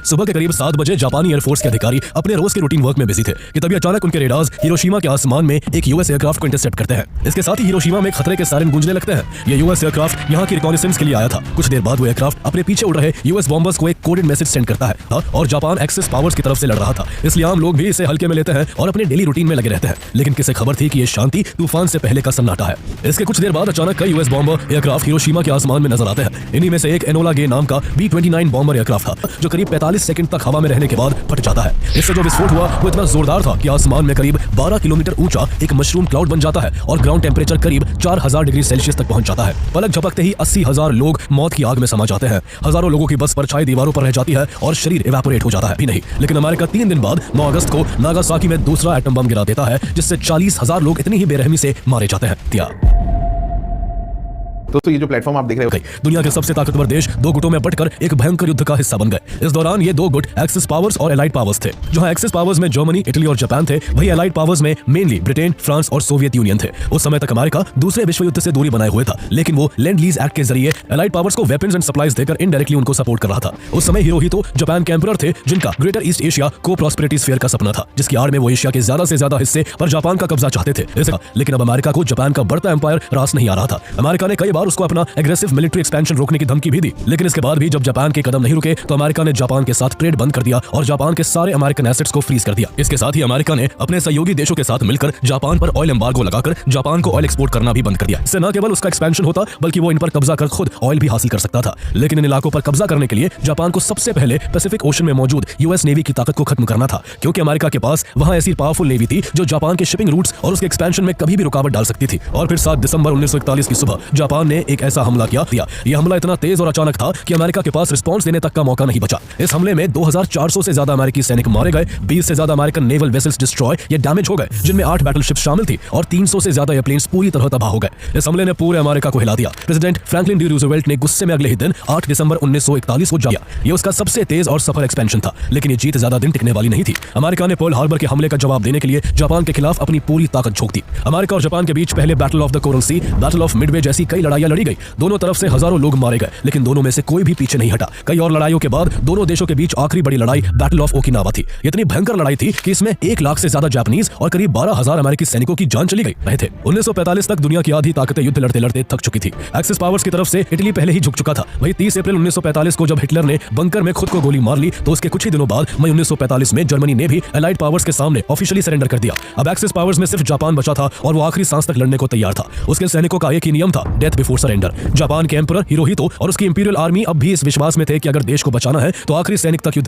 सुबह के करीब 7 बजे जापानी एयरफोर्स के अधिकारी अपने रोज के रूटीन वर्क में बिजी थे कि तभी अचानक उनके रेडार्स हिरोशिमा के आसमान में एक यूएस एयरक्राफ्ट को इंटरसेप्ट करते हैं। इसके साथ ही हिरोशिमा में खतरे के सायरन गूंजने लगते हैं। ये यूएस एयरक्राफ्ट यहाँ की रिकॉनिसेंस के लिए आया था। कुछ देर बाद वो एयरक्राफ्ट अपने पीछे उड़ रहे यूएस बॉम्बर्स को एक कोडेड मैसेज सेंड करता है और जापान एक्सिस पावर्स की तरफ से लड़ रहा था, इसलिए आम लोग भी इसे हल्के में लेते हैं और अपने डेली रूटीन में लगे रहते हैं। लेकिन किसे खबर थी कि ये शांति तूफान से पहले का सन्नाटा है। इसके कुछ देर बाद अचानक कई यूएस बॉम्बर एयरक्राफ्ट हिरोशिमा के आसमान में नजर आते हैं। इन्हीं में से एक एनोला गे नाम का B-29 बॉम्बर एयरक्राफ्ट था, जो करीब 45 सेकंड तक हवा में रहने के बाद फट जाता है। इससे जो विस्फोट हुआ वो इतना जोरदार था कि आसमान में करीब 12 किलोमीटर ऊंचा एक मशरूम क्लाउड बन जाता है और ग्राउंड टेम्परेचर करीब 4000 डिग्री सेल्सियस तक पहुंच जाता है। पलक झपकते ही 80,000 लोग मौत की आग में समा जाते हैं। हजारों लोगों की बस परछाई दीवारों पर रह जाती है और शरीर इवेपोरेट हो जाता है भी नहीं। लेकिन अमेरिका 3 दिन बाद 9 अगस्त को नागासाकी में दूसरा एटम बम गिरा देता है, जिससे 40,000 लोग इतनी ही बेरहमी से मारे जाते हैं। दोस्तों ये जो प्लेटफॉर्म आप देख रहे हो, दुनिया के सबसे ताकतवर देश दो गुटों में बंटकर एक भयंकर युद्ध का हिस्सा बन गए। इस दौरान ये दो गुट एक्सिस पावर्स और एलाइड पावर्स थे। जहां एक्सिस पावर्स में जर्मनी, इटली और जापान थे, वहीं एलाइड पावर्स में मेनली ब्रिटेन, फ्रांस और सोवियत यूनियन थे। उस समय तक अमेरिका दूसरे विश्व युद्ध से दूरी बनाए हुए था, लेकिन वो लैंड लीज एक्ट के जरिए एलाइड पावर्स को वेपन्स एंड सप्लाईज देकर इनडायरेक्टली उनको सपोर्ट कर रहा था। उस समय हिरोहितो जापान के एम्परर थे, जिनका ग्रेटर ईस्ट एशिया को प्रॉस्पेरिटी स्फीयर का सपना था, जिसकी आड़ में वो एशिया के ज्यादा से ज्यादा हिस्से पर जापान का कब्जा चाहते थे। लेकिन अब अमेरिका को जापान का बढ़ता एम्पायर रास नहीं आ रहा था। अमेरिका ने कई बार उसको अपना मिलिट्री एक्सपेंशन रोकने की धमकी भी दी, लेकिन इसके बाद भी जब जापान के कदम नहीं रुके तो अमेरिका ने जापान के साथ ट्रेड बंद कर दिया और जापान के सारे अमेरिकन एसेट्स को फ्रीज कर दिया। इसके साथ ही अमेरिका ने अपने सहयोगी देशों के साथ मिलकर जापान पर ऑयल एम्बार्गो लगाकर जापान को ऑयल एक्सपोर्ट करना भी बंद कर दिया। इससे न केवल उसका एक्सपेंशन होता बल्कि वो इन पर कब्जा कर खुद ऑयल भी हासिल कर सकता था। लेकिन इन इलाकों पर कब्जा करने के लिए जापान को सबसे पहले पैसिफिक ओशन में मौजूद यूएस नेवी की ताकत को खत्म करना था, क्योंकि अमेरिका के पास वहां ऐसी पावरफुल नेवी थी जो जापान के शिपिंग रूट्स और उसके एक्सपेंशन में कभी भी रुकावट डाल सकती थी। और फिर 7 दिसंबर 1941 की सुबह जापान ने एक ऐसा हमला किया। यह हमला इतना तेज और अचानक था कि अमेरिका के पास रिस्पांस देने तक का मौका नहीं बचा। इस हमले में 2400 से ज्यादा अमेरिकी सैनिक मारे गए, 20 से ज्यादा अमेरिकन नेवल वेसल्स डिस्ट्रॉय या डैमेज हो गए, जिनमें 8 बैटलशिप शामिल थी और 300 से ज्यादा एयरप्लेन्स पूरी तरह तबाह हो गए। इस हमले ने पूरे अमेरिका को हिला दिया। प्रेसिडेंट फ्रैंकलिन डी रूजवेल्ट ने गुस्से में अगले ही दिन 8 दिसंबर 1941 को जाया। ये उसका सबसे तेज और सफल एक्सपेंशन था, लेकिन ये जीत ज्यादा दिन टिकने वाली नहीं थी। अमेरिका ने पर्ल हार्बर के हमले का जवाब देने के लिए जापान के खिलाफ अपनी पूरी ताकत झोंक दी। अमेरिका और जापान के बीच पहले battle of the Coral Sea, battle of Midway जैसी कई लड़ाइयां लड़ी गई। दोनों तरफ से हजारों लोग मारे गए, लेकिन दोनों में से कोई भी पीछे नहीं हटा। कई और लड़ाइयों के बाद दोनों देशों के बीच आखिरी बड़ी लड़ाई बैटल ऑफ ओकिनावा थी। इतनी भयंकर लड़ाई थी कि इसमें 1 लाख से ज्यादा जापानीज और करीब 12,000 अमेरिकी सैनिकों की जान चली गई थे। 1945 तक दुनिया की आधी ताकतें युद्ध लड़ते लड़ते थक चुकी थी। एक्सिस पावर्स की तरफ से इटली पहले ही झुक चुका था। वहीं 30 अप्रैल 1945 को जब हिटलर ने बंकर में खुद को गोली मार ली, तो उसके कुछ ही दिनों बाद मई 1945 में जर्मनी ने भी एलाइड पावर्स के सामने ऑफिशियली सरेंडर कर दिया। अब एक्सिस पावर्स में सिर्फ जापान बचा था और वो आखिरी सांस तक लड़ने को तैयार था। उसके सैनिकों का एक ही नियम था, डेथ बिफोर सरेंडर। जापान के एम्परर हिरोहितो और उसकी इंपीरियल आर्मी अब भी इस विश्वास में थे कि अगर देश को बचाना है तो आखिरी सैनिक तक युद्ध